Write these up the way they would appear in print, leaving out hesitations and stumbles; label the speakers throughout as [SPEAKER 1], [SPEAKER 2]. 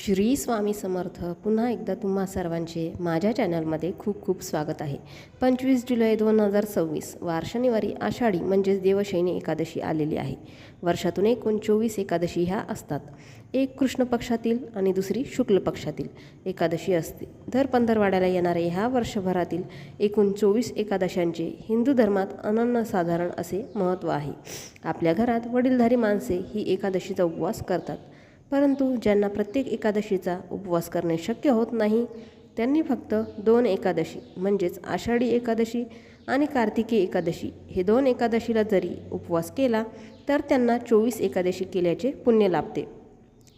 [SPEAKER 1] श्री स्वामी समर्थ. पुन्हा एकदा तुम्हा सर्वांचे माझ्या चॅनलमध्ये खूप खूप स्वागत आहे. 25 जुलै 2026 वार शनिवारी आषाढी म्हणजेच देवशयनी एकादशी आलेली आहे. वर्षातून एकूण 24 एकादशी ह्या असतात. एक कृष्ण पक्षातील आणि दुसरी शुक्ल पक्षातील एकादशी असते. दर पंधरवाड्याला येणारे ह्या वर्षभरातील एकूण 24 एकादशांचे हिंदू धर्मात अनन्यसाधारण असे महत्त्व आहे. आपल्या घरात वडीलधारी माणसे ही एकादशीचा उपवास करतात. परंतु ज्यांना प्रत्येक एकादशीचा उपवास करणे शक्य होत नाही त्यांनी फक्त 2 एकादशी म्हणजेच आषाढी एकादशी आणि कार्तिकी एकादशी हे 2 एकादशीला जरी उपवास केला तर त्यांना 24 एकादशी केल्याचे पुण्य लाभते.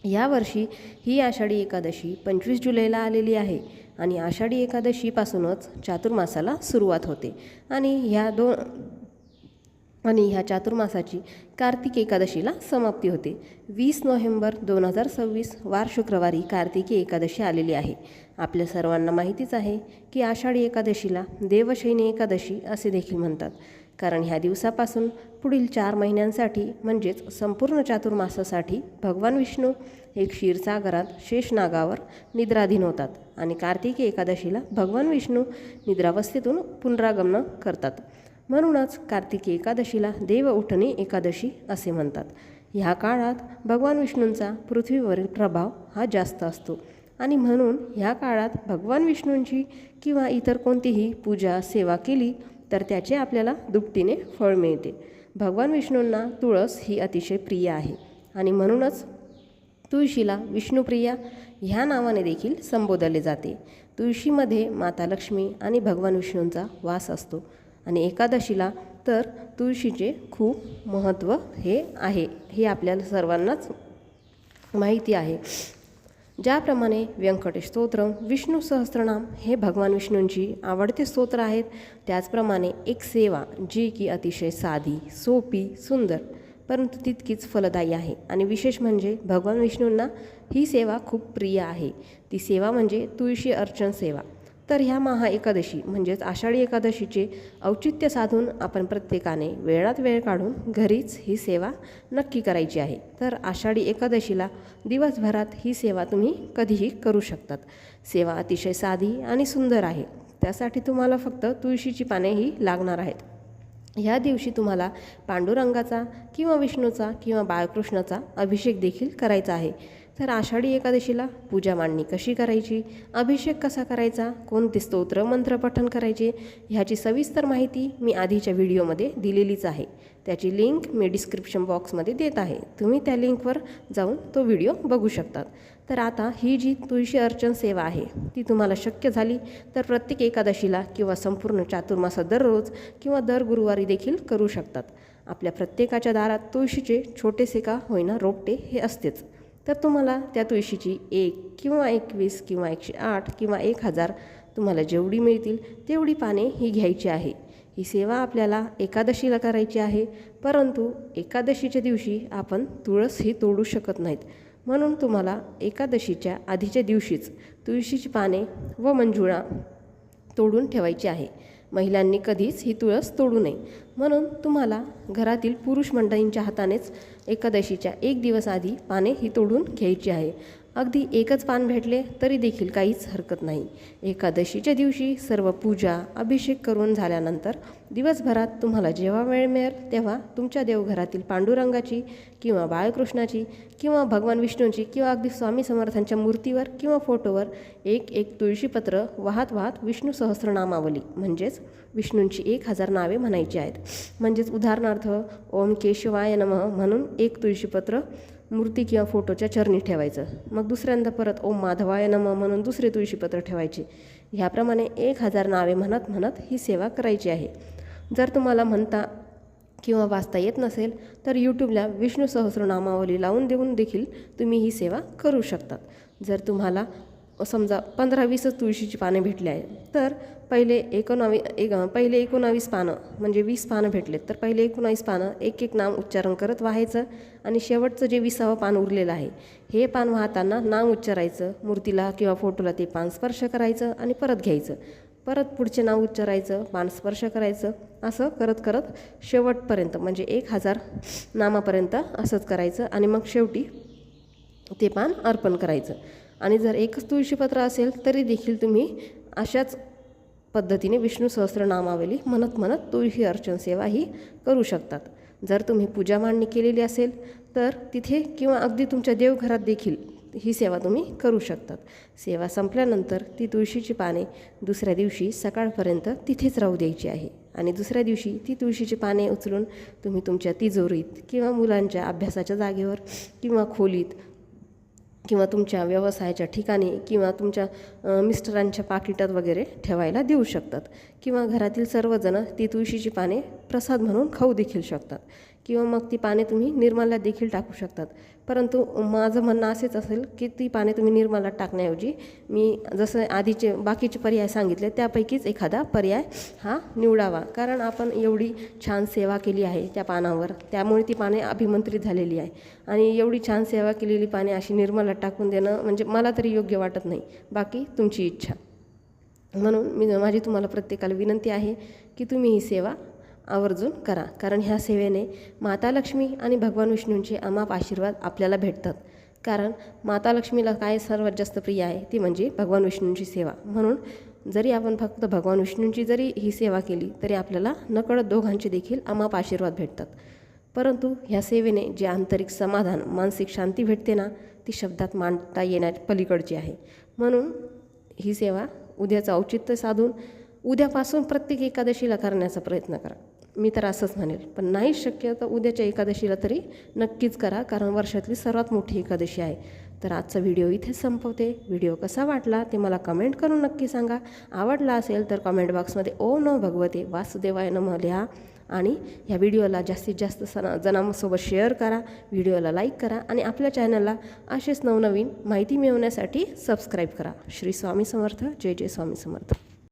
[SPEAKER 1] यावर्षी ही आषाढी एकादशी 25 जुलैला आलेली आहे आणि आषाढी एकादशीपासूनच चातुर्मासाला सुरुवात होते आणि ह्या चातुर्मासाची कार्तिक एकादशीला समाप्ती होते. 20 नोव्हेंबर 2026 वार शुक्रवारी कार्तिकी एकादशी आलेली आहे. आपल्या सर्वांना माहितीच आहे की आषाढी एकादशीला देवशयनी एकादशी असे देखील म्हणतात, कारण ह्या दिवसापासून पुढील 4 महिन्यांसाठी म्हणजेच संपूर्ण चातुर्मासासाठी भगवान विष्णू एक क्षीरसागरात शेषनागावर निद्राधीन होतात आणि कार्तिकी एकादशीला भगवान विष्णू निद्रावस्थेतून पुनरागमन करतात. म्हणूनच कार्तिकी एकादशीला देव उठणी एकादशी असे म्हणतात. ह्या काळात भगवान विष्णूंचा पृथ्वीवरील प्रभाव हा जास्त असतो आणि म्हणून ह्या काळात भगवान विष्णूंची किंवा इतर कोणतीही पूजा सेवा केली तर त्याचे आपल्याला दुपटीने फळ मिळते. भगवान विष्णूंना तुळस ही अतिशय प्रिय आहे आणि म्हणूनच तुळशीला विष्णुप्रिया ह्या नावाने देखील संबोधले जाते. तुळशीमध्ये माता लक्ष्मी आणि भगवान विष्णूंचा वास असतो आणि एकादशीला तर तुळशीचे खूप महत्त्व हे आपल्याला सर्वांनाच माहिती आहे. ज्याप्रमाणे व्यंकटेश स्तोत्र, विष्णू सहस्त्रनाम हे भगवान विष्णूंची आवडते स्तोत्र आहेत, त्याचप्रमाणे एक सेवा जी की अतिशय साधी, सोपी, सुंदर परंतु तितकीच फलदायी आहे आणि विशेष म्हणजे भगवान विष्णूंना ही सेवा खूप प्रिय आहे. ती सेवा म्हणजे तुळशी अर्चन सेवा. तर ह्या महा एकादशी म्हणजेच आषाढी एकादशीचे औचित्य साधून आपण प्रत्येकाने वेळात वेळ काढून घरीच ही सेवा नक्की करायची आहे. तर आषाढी एकादशीला दिवसभरात ही सेवा तुम्ही कधीही करू शकतात. सेवा अतिशय साधी आणि सुंदर आहे. त्यासाठी तुम्हाला फक्त तुळशीची पाने ही लागणार आहेत. ह्या दिवशी तुम्हाला पांडुरंगाचा किंवा विष्णूचा किंवा बाळकृष्णाचा अभिषेक देखील करायचा आहे. तर आषाढी एकादशीला पूजा मांडणी कशी करायची, अभिषेक कसा करायचा, कोणते स्तोत्र मंत्र पठण करायचे ह्याची सविस्तर माहिती मी आधीच्या व्हिडिओमध्ये दिलेलीच आहे. त्याची लिंक मी डिस्क्रिप्शन बॉक्समध्ये देत आहे. तुम्ही त्या लिंकवर जाऊन तो व्हिडिओ बघू शकतात. तर आता ही जी तुळशी अर्चन सेवा आहे ती तुम्हाला शक्य झाली तर प्रत्येक एकादशीला किंवा संपूर्ण चातुर्मासात दररोज किंवा दर गुरुवारी देखील करू शकतात. आपल्या प्रत्येकाच्या दारात तुळशीचे छोटेसे का होईना रोपटे हे असतेच. तर तुम्हाला त्या तुळशीची 1 किंवा 21 किंवा 108 किंवा 1000 तुम्हाला जेवढी मिळतील तेवढी पाने ही घ्यायची आहे. ही सेवा आपल्याला एकादशीला करायची आहे, परंतु एकादशीच्या दिवशी आपण तुळस ही तोडू शकत नाहीत. म्हणून तुम्हाला एकादशीच्या आधीच्या दिवशीच तुळशीची पाने व मंजुळा तोडून ठेवायची आहे. महिलांनी कधीच ही तुळस तोडू नये. म्हणून तुम्हाला घरातील पुरुष मंडळींच्या हातानेच एकादशीच्या 1 दिवस आधी पाने ही तोडून घ्यायची आहे. अगदी एकच पान भेटले तरी देखील काहीच हरकत नाही. एकादशीच्या दिवशी सर्व पूजा अभिषेक करून झाल्यानंतर दिवसभरात तुम्हाला जेव्हा वेळ मिळेल तेव्हा तुमच्या देवघरातील पांडुरंगाची किंवा बाळकृष्णाची किंवा भगवान विष्णूंची किंवा अगदी स्वामी समर्थांच्या मूर्तीवर किंवा फोटोवर एक तुळशीपत्र वाहत वाहत विष्णू सहस्त्रनामावली म्हणजेच विष्णूंची 1000 नावे म्हणायची आहेत. म्हणजेच उदाहरणार्थ ओम केशवाय नमः म्हणून 1 तुळशीपत्र मूर्ती किंवा फोटोच्या चरणी ठेवायचं. मग दुसऱ्यांदा परत ओम माधवाय नमः म्हणून दुसरे तुळशीपत्र ठेवायचे. ह्याप्रमाणे 1000 नावे म्हणत म्हणत ही सेवा करायची आहे. जर तुम्हाला म्हणता किंवा वाचता येत नसेल तर यूट्यूबला विष्णू सहस्रनामावली लावून देऊन देखील तुम्ही ही सेवा करू शकतात. जर तुम्हाला समजा 15-20 तुळशीची पाने भेटली आहे तर पहिले 19 पानं म्हणजे 20 पानं भेटलेत तर पहिले 19 पानं एक नाम उच्चारण करत वाहायचं आणि शेवटचं जे 20वं पान उरलेलं आहे हे पान वाहताना नाम उच्चारायचं. मूर्तीला किंवा फोटोला ते पान स्पर्श करायचं आणि परत घ्यायचं. परत पुढचे नाव उच्चारायचं, पान स्पर्श करायचं, असं करत करत शेवटपर्यंत म्हणजे 1000 नामापर्यंत असंच करायचं आणि मग शेवटी ते पान अर्पण करायचं. आणि जर एकच तुळशीपत्र असेल तरी देखील तुम्ही अशाच पद्धतीने विष्णू सहस्रनामावली म्हणत म्हणत तुळशी अर्चन सेवा ही करू शकतात. जर तुम्ही पूजा मांडणी केलेली असेल तर तिथे किंवा अगदी तुमच्या देवघरात देखील ही सेवा तुम्ही करू शकतात. सेवा संपल्यानंतर ती तुळशीची पाने दुसऱ्या दिवशी सकाळपर्यंत तिथेच राहू द्यायची आहे आणि दुसऱ्या दिवशी ती तुळशीची पाने उचलून तुम्ही तुमच्या तिजोरीत किंवा मुलांच्या अभ्यासाच्या जागेवर किंवा खोलीत किंवा तुमच्या व्यवसायाच्या ठिकाणी किंवा तुमच्या मिस्टरांच्या पाकिटात वगैरे ठेवायला देऊ शकतात. किंवा घरातील सर्वजण ती तुळशीची पाने प्रसाद म्हणून खाऊ देखील शकतात किंवा मग ती पाने तुम्ही निर्माल्यात देखील टाकू शकतात. परंतु माझं म्हणणं असेच असेल की ती पाने तुम्ही निर्माल्यात टाकण्याऐवजी मी जसं आधीचे बाकीचे पर्याय सांगितले त्यापैकीच एखादा पर्याय हा निवडावा. कारण आपण एवढी छान सेवा केली आहे त्या पानावर, त्यामुळे ती पाने अभिमंत्रित झालेली आहे आणि एवढी छान सेवा केलेली पाने अशी निर्माल्यात टाकून देणं म्हणजे मला तरी योग्य वाटत नाही. बाकी तुमची इच्छा. म्हणून माझी तुम्हाला प्रत्येकाला विनंती आहे की तुम्ही ही सेवा आवर्जून करा. कारण ह्या सेवेने माता लक्ष्मी आणि भगवान विष्णूंचे अमाप आशीर्वाद आपल्याला भेटतात. कारण माता लक्ष्मीला काय सर्वात जास्त प्रिय आहे ती म्हणजे भगवान विष्णूंची सेवा. म्हणून जरी आपण फक्त भगवान विष्णूंची जरी ही सेवा केली तरी आपल्याला नकळत दोघांचे देखील अमाप आशीर्वाद भेटतात. परंतु ह्या सेवेने जे आंतरिक समाधान मानसिक शांती भेटते ना ती शब्दात मांडता येण्याच्या पलीकडची आहे. म्हणून ही सेवा उद्याचं औचित्य साधून उद्यापासून प्रत्येक एकादशीला करण्याचा प्रयत्न करा. मी तर असंच म्हणेल. पण नाही शक्य तर उद्याच्या एकादशीला तरी नक्कीच करा, कारण वर्षातली सर्वात मोठी एकादशी आहे. तर आजचा व्हिडिओ इथेच संपवते. व्हिडिओ कसा वाटला ते मला कमेंट करून नक्की सांगा. आवडला असेल तर कमेंट बॉक्समध्ये ओम नमो भगवते वासुदेवाय नमः लिहा आणि ह्या व्हिडिओला जास्तीत जास्त जणांसोबत शेअर करा. व्हिडिओला लाईक करा आणि आपल्या चॅनलला असेच नवनवीन माहिती मिळवण्यासाठी सबस्क्राईब करा. श्री स्वामी समर्थ. जय जय स्वामी समर्थ.